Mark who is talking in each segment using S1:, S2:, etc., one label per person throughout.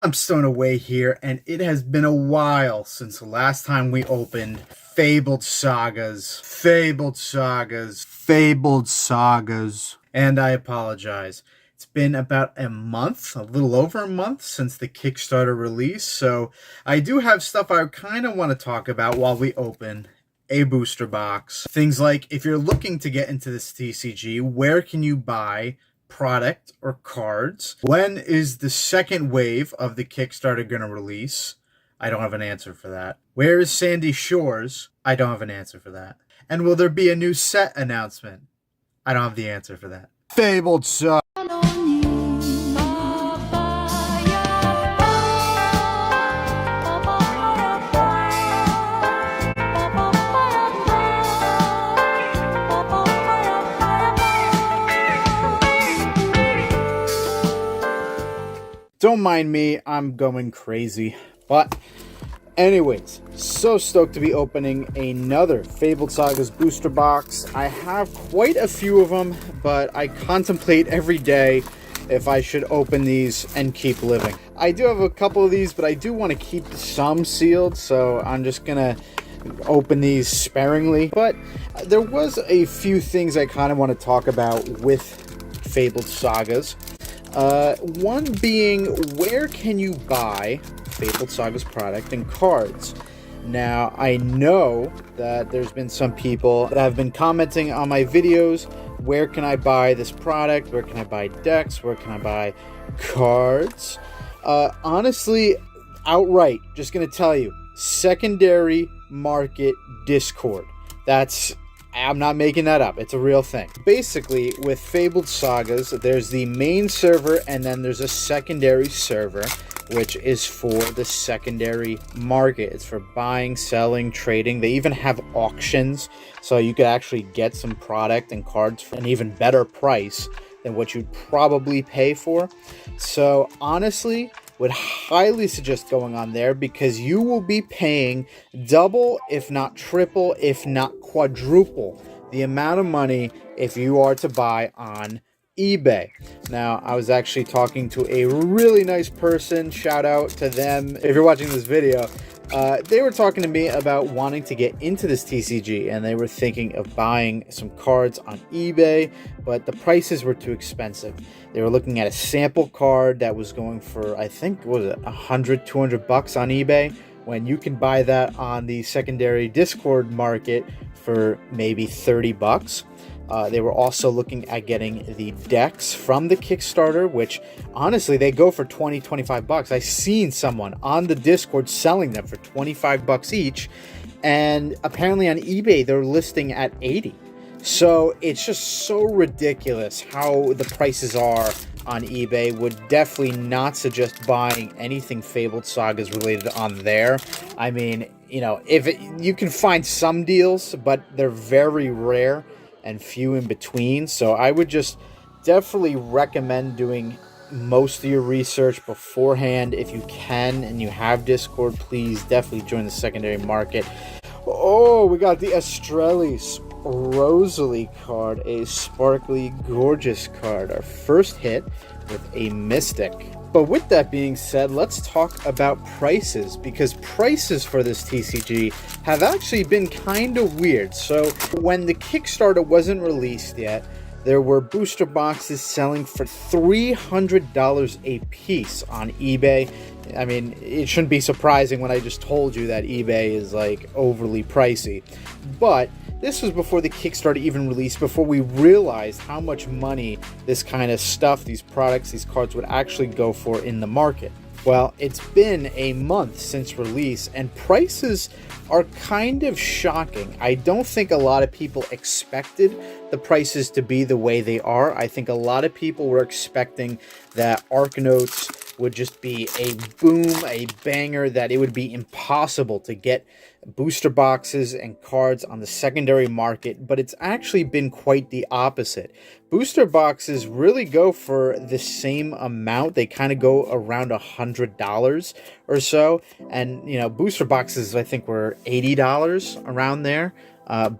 S1: I'm Sttowe here, and it has been a while since the last time we opened Fabled Sagas. And I apologize. It's been about a month, a little over a month since the Kickstarter release, so I do have stuff I kind of want to talk about while we open a booster box. Things like, if you're looking to get into this TCG, where can you buy product or cards? When is the second wave of the Kickstarter going to release? I don't have an answer for that. Where is Sandy Shores? I don't have an answer for that. And will there be a new set announcement? I don't have the answer for that. Fabled Sagas. Don't mind me, I'm going crazy. But anyways, so stoked to be opening another Fabled Sagas Booster Box. I have quite a few of them, but I contemplate every day if I should open these and keep living. I do have a couple of these, but I do want to keep some sealed, so I'm just gonna open these sparingly. But there was a few things I kind of want to talk about with Fabled Sagas. One being, where can you buy Fabled Sagas product and cards? Now, I know that there's been some people that have been commenting on my videos, where can I buy this product? Where can I buy decks? Where can I buy cards? Honestly, outright, just going to tell you, secondary market Discord. I'm not making that up. It's a real thing. Basically, with Fabled Sagas, there's the main server, and then there's a secondary server, which is for the secondary market. It's for buying, selling, trading. They even have auctions, so you could actually get some product and cards for an even better price than what you'd probably pay for. So, honestly, would highly suggest going on there, because you will be paying double, if not triple, if not quadruple the amount of money if you are to buy on eBay. Now, I was actually talking to a really nice person, shout out to them if you're watching this video. They were talking to me about wanting to get into this TCG, and they were thinking of buying some cards on eBay, but the prices were too expensive. They were looking at a sample card that was going for, I think, what was it, 100, 200 bucks on eBay, when you can buy that on the secondary Discord market for maybe 30 bucks. They were also looking at getting the decks from the Kickstarter, which honestly, they go for 20, 25 bucks. I seen someone on the Discord selling them for 25 bucks each, and apparently on eBay, they're listing at 80. So it's just so ridiculous how the prices are on eBay. Would definitely not suggest buying anything Fabled Sagas related on there. I mean, you know, you can find some deals, but they're very rare and few in between. So I would just definitely recommend doing most of your research beforehand. If you can and you have Discord, please definitely join the secondary market. Oh, we got the Astralis Rosalie card, a sparkly, gorgeous card. Our first hit with a Mystic. But with that being said, let's talk about prices, because prices for this TCG have actually been kind of weird. So when the Kickstarter wasn't released yet, there were booster boxes selling for $300 a piece on eBay. I mean, it shouldn't be surprising when I just told you that eBay is like overly pricey. But this was before the Kickstarter even released, before we realized how much money this kind of stuff, these products, these cards would actually go for in the market. Well, it's been a month since release, and prices are kind of shocking. I don't think a lot of people expected the prices to be the way they are. I think a lot of people were expecting that Archnotes would just be a boom, a banger, that it would be impossible to get booster boxes and cards on the secondary market, but it's actually been quite the opposite. Booster boxes really go for the same amount. They kind of go around $100 or so, and you know, booster boxes I think were $80 around there.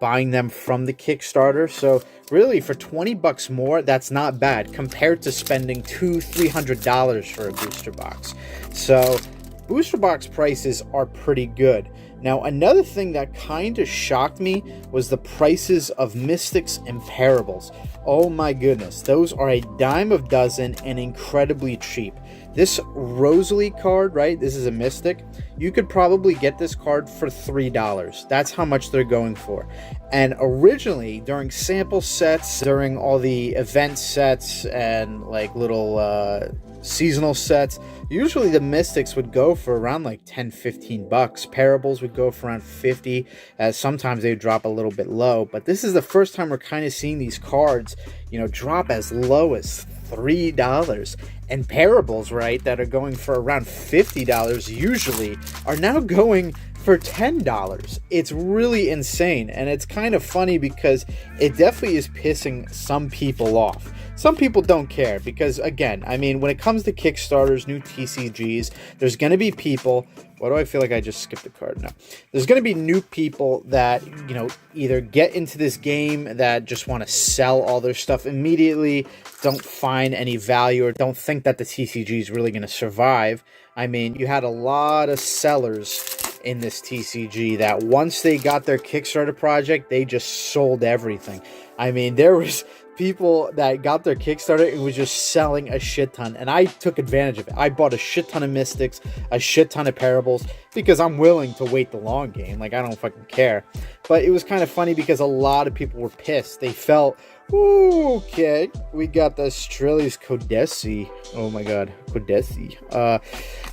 S1: buying them from the Kickstarter. So really, for 20 bucks more, that's not bad compared to spending $200-300 for a booster box. So booster box prices are pretty good. Now, another thing that kind of shocked me was the prices of Mystics and Parables. Oh my goodness, those are a dime a dozen and incredibly cheap. This Rosalie card, right, this is a Mystic, you could probably get this card for $3. That's how much they're going for. And originally, during sample sets, during all the event sets and like little seasonal sets, usually the Mystics would go for around like 10-15 bucks. Parables would go for around 50, as sometimes they would drop a little bit low. But this is the first time we're kind of seeing these cards, you know, drop as low as $3. And Parables, right, that are going for around $50 usually, are now going for $10. It's really insane, and it's kind of funny because it definitely is pissing some people off. Some people don't care because, again, I mean, when it comes to Kickstarters, new TCGs, there's going to be people... Why do I feel like I just skipped a card? No. There's going to be new people that, you know, either get into this game that just want to sell all their stuff immediately, don't find any value, or don't think that the TCG is really going to survive. I mean, you had a lot of sellers in this TCG that once they got their Kickstarter project, they just sold everything. I mean, there was people that got their Kickstarter and was just selling a shit ton, and I took advantage of it. I bought a shit ton of Mystics, a shit ton of Parables, because I'm willing to wait the long game. Like, I don't fucking care. But it was kind of funny because a lot of people were pissed. They felt, ooh, okay, we got the Strelius Codesi. Oh my god, Codesi.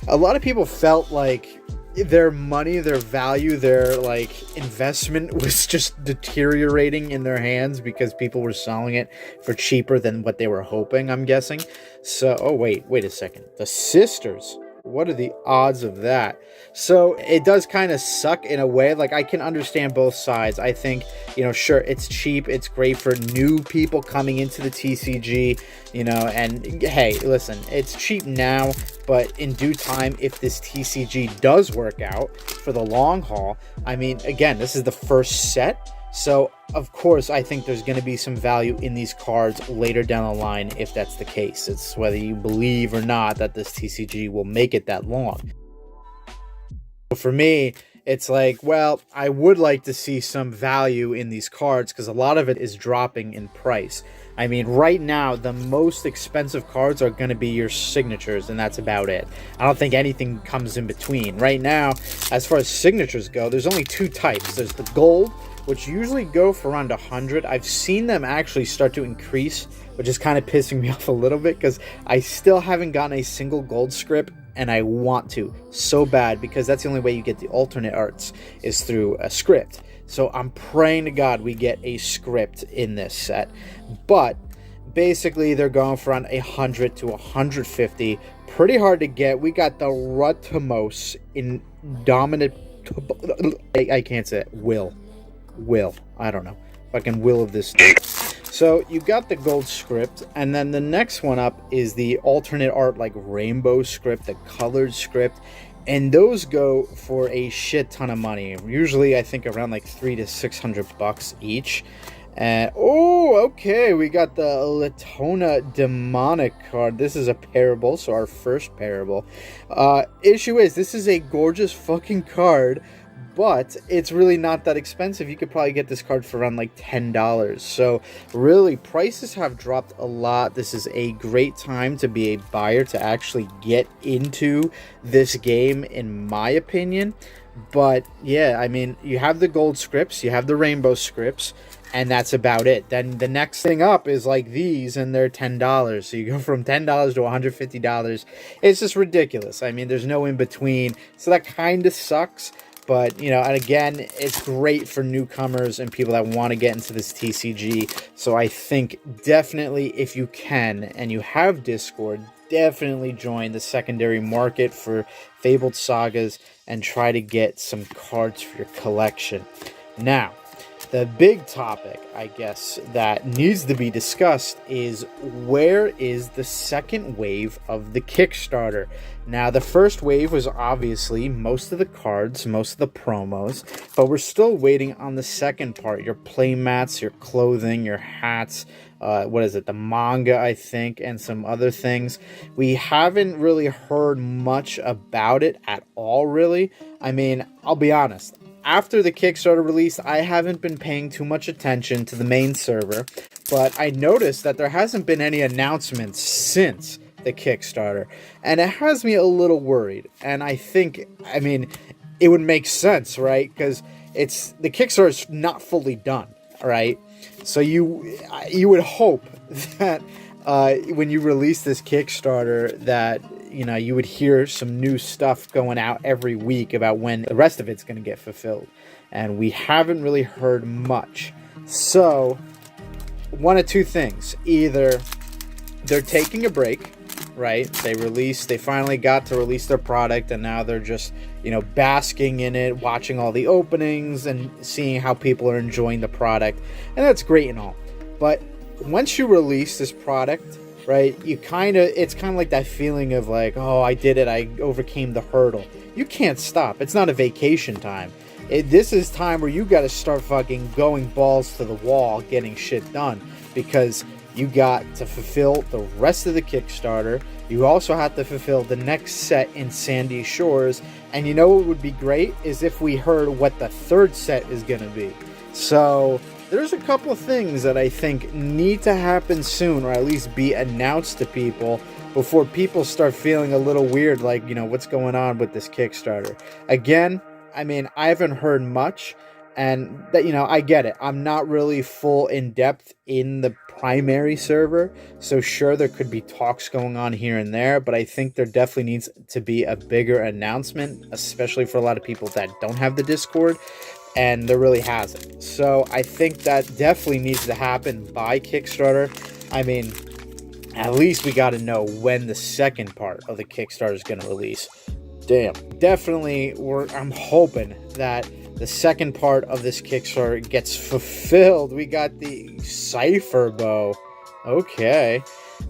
S1: A lot of people felt like their money, their value, their like investment was just deteriorating in their hands because people were selling it for cheaper than what they were hoping, I'm guessing. So, oh wait a second. The Sisters. What are the odds of that? So it does kind of suck in a way. Like, I can understand both sides. I think, you know, sure, it's cheap. It's great for new people coming into the TCG, you know, and hey, listen, it's cheap now, but in due time, if this TCG does work out for the long haul, I mean, again, this is the first set. So, of course, I think there's going to be some value in these cards later down the line if that's the case. It's whether you believe or not that this TCG will make it that long. For me, it's like, well, I would like to see some value in these cards because a lot of it is dropping in price. I mean, right now, the most expensive cards are going to be your signatures, and that's about it. I don't think anything comes in between. Right now, as far as signatures go, there's only two types. There's the gold, which usually go for around 100. I've seen them actually start to increase, which is kind of pissing me off a little bit because I still haven't gotten a single gold script, and I want to so bad because that's the only way you get the alternate arts is through a script. So I'm praying to God we get a script in this set. But basically they're going for around 100 to 150. Pretty hard to get. We got the Rutimos in dominant... I can't say it. Will. I don't know. Fucking will of this thing. So you got the gold script, and then the next one up is the alternate art, like rainbow script, the colored script, and those go for a shit ton of money. Usually I think around like $300 to $600 each. Oh, okay, we got the Latona Demonic card. This is a parable, so our first parable. Issue is, this is a gorgeous fucking card, but it's really not that expensive. You could probably get this card for around like $10. So really, prices have dropped a lot. This is a great time to be a buyer to actually get into this game, in my opinion. But yeah, I mean, you have the gold scripts, you have the rainbow scripts, and that's about it. Then the next thing up is like these, and they're $10. So you go from $10 to $150. It's just ridiculous. I mean, there's no in between. So that kind of sucks. But, you know, and again, it's great for newcomers and people that want to get into this TCG. So I think definitely, if you can and you have Discord, definitely join the secondary market for Fabled Sagas and try to get some cards for your collection. Now, The big topic, I guess, that needs to be discussed is where is the second wave of the Kickstarter? Now, the first wave was obviously most of the cards, most of the promos, but we're still waiting on the second part. Your playmats, your clothing, your hats, what is it, the manga, I think, and some other things. We haven't really heard much about it at all, really. I mean, I'll be honest. After the Kickstarter release, I haven't been paying too much attention to the main server, but I noticed that there hasn't been any announcements since the Kickstarter, and it has me a little worried. And I think, I mean, it would make sense, right? Because the Kickstarter's not fully done, right? So you would hope that when you release this Kickstarter that you would hear some new stuff going out every week about when the rest of it's going to get fulfilled. And we haven't really heard much. So, one of two things. Either they're taking a break, right? They finally got to release their product, and now they're just, basking in it, watching all the openings and seeing how people are enjoying the product. And that's great and all. But once you release this product, right, it's kind of like that feeling of like, oh, I did it, I overcame the hurdle. You can't stop. It's not a vacation time. This is time where you got to start fucking going balls to the wall, getting shit done, because you got to fulfill the rest of the Kickstarter. You also have to fulfill the next set in Sandy Shores, and what would be great is if we heard what the third set is going to be. So there's a couple of things that I think need to happen soon, or at least be announced to people before people start feeling a little weird, like, what's going on with this Kickstarter. Again, I mean, I haven't heard much, and that, I get it. I'm not really full in depth in the primary server, so sure, there could be talks going on here and there, but I think there definitely needs to be a bigger announcement, especially for a lot of people that don't have the Discord. And there really hasn't. So I think that definitely needs to happen by Kickstarter. I mean, at least we got to know when the second part of the Kickstarter is going to release. Damn. Definitely, I'm hoping that the second part of this Kickstarter gets fulfilled. We got the Cipher Bow. Okay.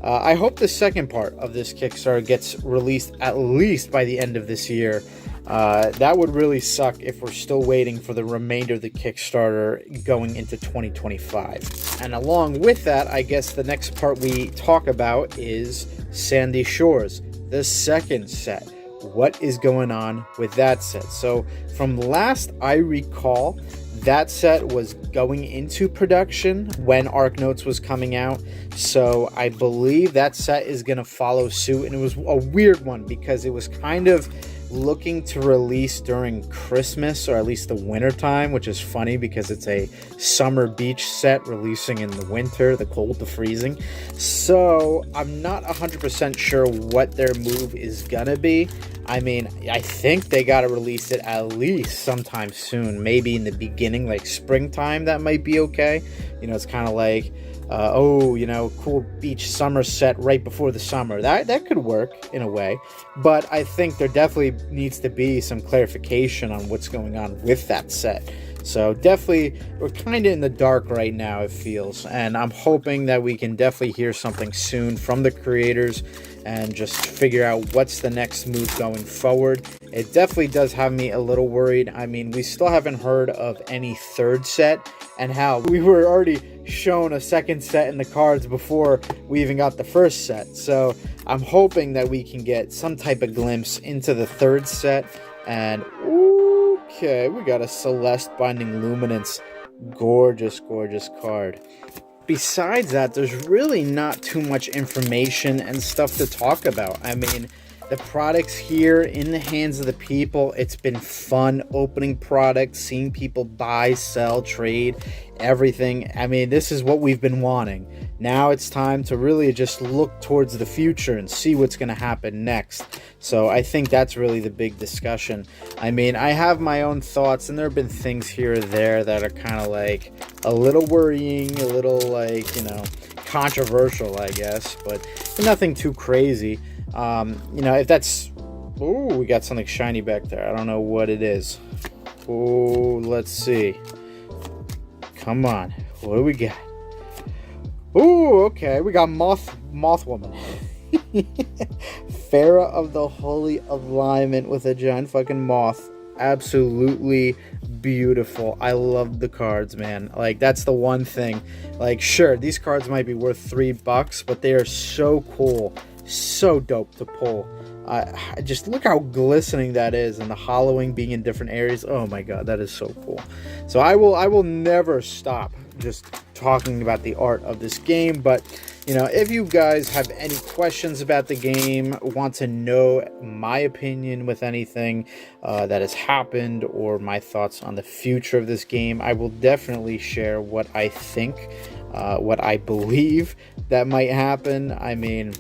S1: I hope the second part of this Kickstarter gets released at least by the end of this year. That would really suck if we're still waiting for the remainder of the Kickstarter going into 2025. And along with that, I guess the next part we talk about is Sandy Shores, the second set. What is going on with that set? So from last I recall, that set was going into production when Archnotes was coming out. So I believe that set is going to follow suit. And it was a weird one because it was kind of looking to release during Christmas, or at least the winter time, which is funny because it's a summer beach set releasing in the winter, the cold, the freezing. So I'm not 100% sure what their move is gonna be. I mean, I think they gotta release it at least sometime soon, maybe in the beginning, like springtime. That might be okay. It's kind of like cool beach summer set right before the summer. That could work in a way, but I think there definitely needs to be some clarification on what's going on with that set. So definitely, we're kind of in the dark right now, it feels, and I'm hoping that we can definitely hear something soon from the creators and just figure out what's the next move going forward. It definitely does have me a little worried. I mean, we still haven't heard of any third set, and how we were already shown a second set in the cards before we even got the first set. So I'm hoping that we can get some type of glimpse into the third set. And okay, we got a Celeste Binding Luminance. Gorgeous, gorgeous card. Besides that, there's really not too much information and stuff to talk about. I mean, the product's here in the hands of the people. It's been fun opening products, seeing people buy, sell, trade, everything. I mean, this is what we've been wanting. Now it's time to really just look towards the future and see what's going to happen next. So I think that's really the big discussion. I mean, I have my own thoughts, and there have been things here or there that are kind of like a little worrying, a little like, controversial, I guess, but nothing too crazy. If that's... Ooh, we got something shiny back there. I don't know what it is. Oh, let's see. Come on. What do we got? Ooh, okay. We got Mothwoman. Farah of the Holy Alignment with a giant fucking moth. Absolutely beautiful. I love the cards, man. Like, that's the one thing. Like, sure, these cards might be worth $3, but they are so cool. So dope to pull. Just look how glistening that is, and the hollowing being in different areas. Oh my god, that is so cool. So I will never stop just talking about the art of this game. But you know, if you guys have any questions about the game, want to know my opinion with anything that has happened, or my thoughts on the future of this game, I will definitely share what I think, what I believe that might happen. I mean,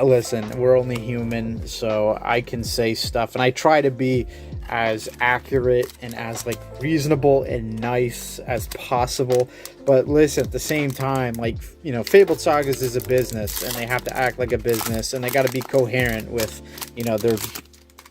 S1: listen, we're only human, so I can say stuff, and I try to be as accurate and as like reasonable and nice as possible. But listen, at the same time, like, you know, Fabled Sagas is a business, and they have to act like a business, and they got to be coherent with, you know, their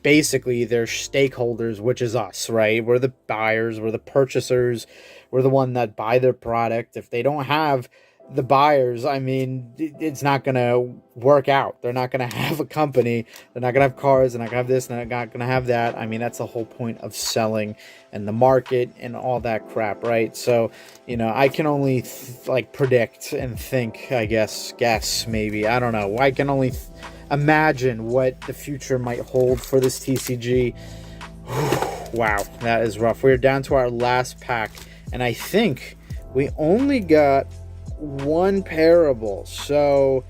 S1: basically their stakeholders, which is us, right? We're the buyers, we're the purchasers, we're the one that buy their product. If they don't have the buyers, I mean, it's not gonna work out. They're not gonna have a company, they're not gonna have cars, they're not gonna have this, they're not gonna have that. I mean, that's the whole point of selling and the market and all that crap, right? So, you know, I can only like predict and think, I guess maybe, I don't know, I can only imagine what the future might hold for this TCG. Wow, that is rough. We're down to our last pack, and I think we only got one parable, so,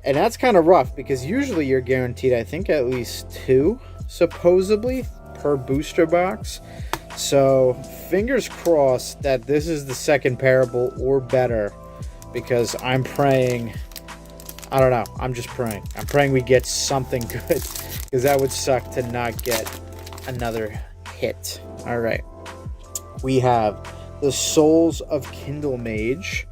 S1: and that's kind of rough because usually you're guaranteed, I think, at least 2 supposedly per booster box. So fingers crossed that this is the second parable or better, because I'm praying, I don't know, I'm just praying, I'm praying we get something good, because that would suck to not get another hit. All right, we have the Souls of Kindle Mage,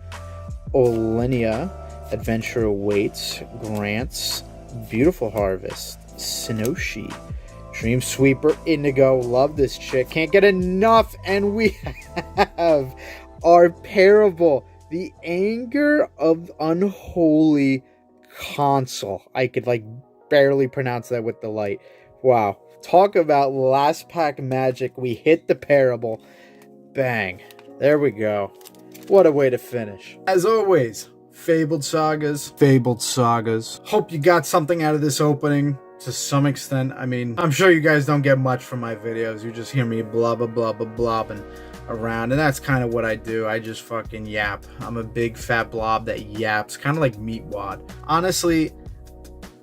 S1: Olenia, Adventure Awaits, Grants, Beautiful Harvest, Sinoshi, Dream Sweeper, Indigo. Love this chick, can't get enough. And we have our parable, the Anger of Unholy Console. I could like barely pronounce that with the light. Wow, talk about last pack magic. We hit the parable, bang, there we go. What a way to finish. As always, Fabled Sagas. Hope you got something out of this opening to some extent. I mean, I'm sure you guys don't get much from my videos. You just hear me blah, blah, blah, blah, blobbing around. And that's kind of what I do. I just fucking yap. I'm a big fat blob that yaps, kind of like Meatwad. Honestly,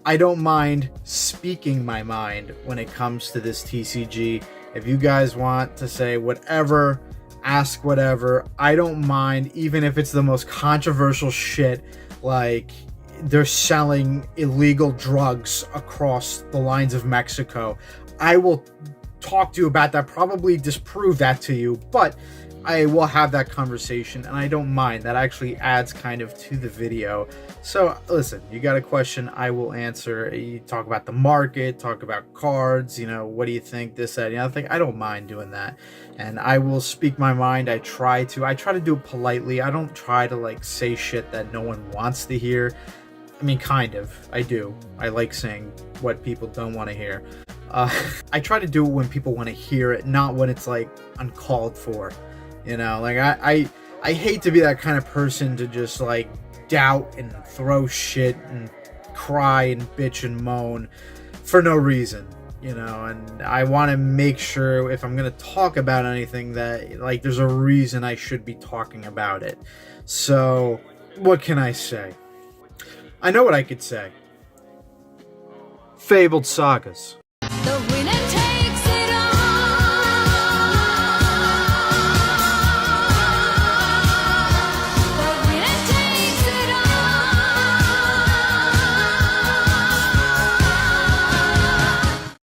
S1: I don't mind speaking my mind when it comes to this TCG. If you guys want to say whatever, ask whatever, I don't mind, even if it's the most controversial shit, like they're selling illegal drugs across the lines of Mexico. I will talk to you about that, probably disprove that to you, but I will have that conversation, and I don't mind. That actually adds kind of to the video. So listen, you got a question, I will answer. You talk about the market, talk about cards, you know, what do you think, this, that, and the other thing. I don't mind doing that, and I will speak my mind. I try to do it politely. I don't try to like say shit that no one wants to hear. I mean, kind of, I do. I like saying what people don't want to hear. I try to do it when people want to hear it, not when it's like uncalled for. You know, like I hate to be that kind of person to just like doubt and throw shit and cry and bitch and moan for no reason, you know. And I want to make sure if I'm going to talk about anything that like there's a reason I should be talking about it. So what can I say? I know what I could say. Fabled Sagas. The winner